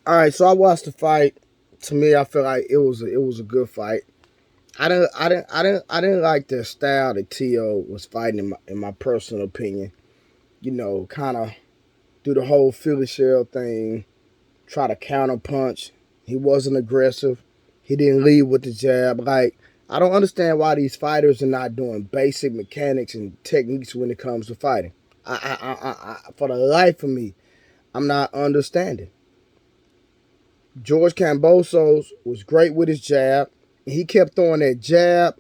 All right, so I watched the fight. To me, I feel like it was a good fight. I didn't like the style that Tio was fighting in my personal opinion. Kind of do the whole Philly shell thing, try to counter punch. He wasn't aggressive. He didn't lead with the jab. Like, I don't understand why these fighters are not doing basic mechanics and techniques when it comes to fighting. For the life of me, I'm not understanding. George Kambosos was great with his jab. He kept throwing that jab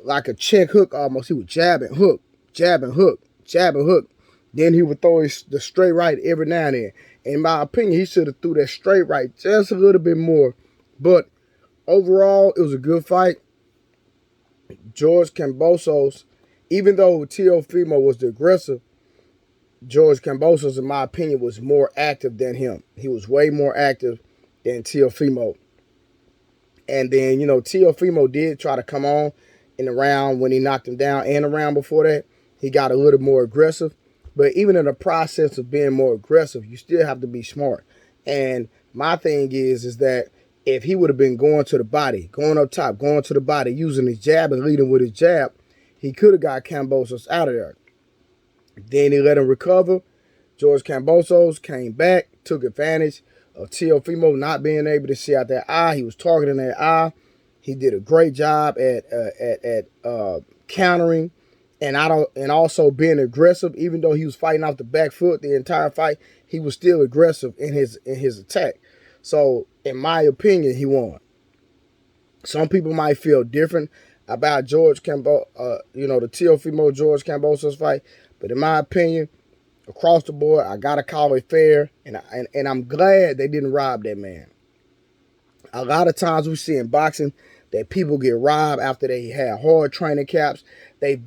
like a check hook almost. He would jab and hook, jab and hook, jab and hook. Then he would throw the straight right every now and then. In my opinion, he should have threw that straight right just a little bit more. But overall, it was a good fight. George Kambosos, even though Teofimo was the aggressor, George Kambosos, in my opinion, was more active than him. He was way more active than Teofimo. And then, Teofimo did try to come on in the round when he knocked him down, and the round before that, he got a little more aggressive. But even in the process of being more aggressive, you still have to be smart. And my thing is that if he would have been going to the body, going up top, going to the body, using his jab and leading with his jab, he could have got Kambosos out of there. Then he let him recover. George Kambosos came back, took advantage of Teofimo not being able to see out that eye. He was targeting that eye. He did a great job at countering and also being aggressive. Even though he was fighting off the back foot the entire fight, he was still aggressive in his attack. So, in my opinion, he won. Some people might feel different about the Teofimo George Kambosos fight, but in my opinion, across the board, I gotta call it fair, and I'm glad they didn't rob that man. A lot of times we see in boxing that people get robbed after they had hard training camps. They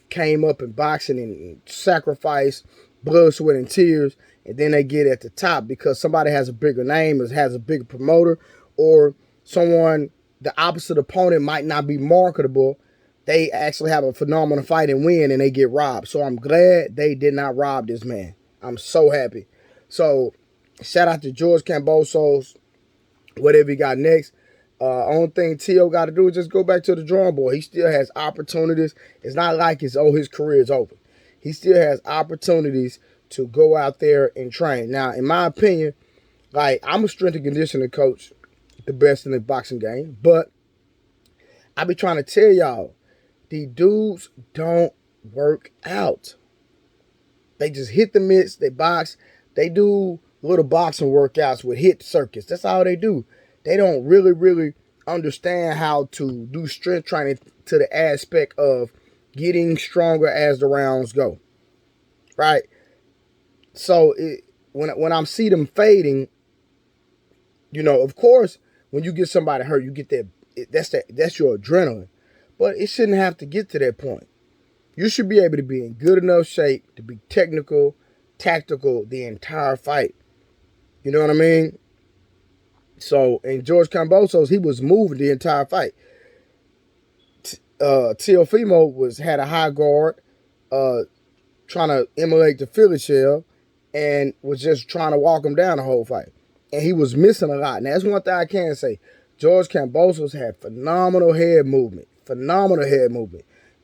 came up in boxing and sacrificed blood, sweat, and tears, and then they get at the top because somebody has a bigger name, or has a bigger promoter, or someone, the opposite opponent might not be marketable. They actually have a phenomenal fight and win, and they get robbed. So I'm glad they did not rob this man. I'm so happy. So shout out to George Kambosos. Whatever he got next. Only thing Tio got to do is just go back to the drawing board. He still has opportunities. It's not like his career is over. He still has opportunities to go out there and train. Now, in my opinion, like, I'm a strength and conditioning coach, the best in the boxing game, but I be trying to tell y'all, these dudes don't work out. They just hit the mitts, they box, they do little boxing workouts with hit circuits. That's all they do. They don't really understand how to do strength training to the aspect of getting stronger as the rounds go. Right? So when I see them fading, of course, when you get somebody hurt, you get that's your adrenaline. But it shouldn't have to get to that point. You should be able to be in good enough shape to be technical, tactical the entire fight. You know what I mean? So, in George Kambosos, he was moving the entire fight. Teofimo had a high guard, trying to emulate the Philly shell, and was just trying to walk him down the whole fight. And he was missing a lot. And that's one thing I can say. George Kambosos had phenomenal head movement.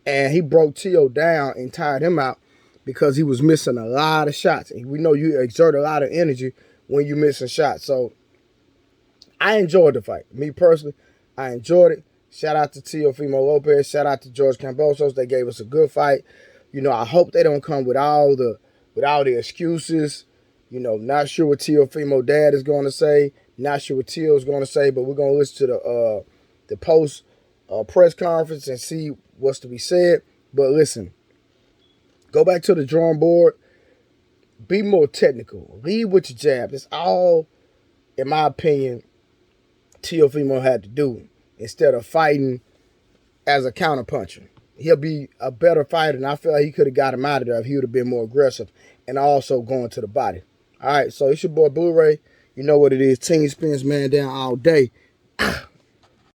And he broke Tio down and tired him out because he was missing a lot of shots. And we know you exert a lot of energy when you're missing shots. So, I enjoyed the fight. Me personally, I enjoyed it. Shout out to Teofimo Lopez. Shout out to George Kambosos. They gave us a good fight. I hope they don't come with all the excuses. Not sure what Teofimo dad is going to say. Not sure what Tio is going to say, but we're going to listen to the post press conference and see what's to be said. But listen, go back to the drawing board. Be more technical. Lead with your jab. That's all, in my opinion, Teofimo had to do instead of fighting as a counterpuncher. He'll be a better fighter, and I feel like he could have got him out of there if he would have been more aggressive and also going to the body. All right, so it's your boy Blu-ray. You know what it is. Team Spins, man down all day.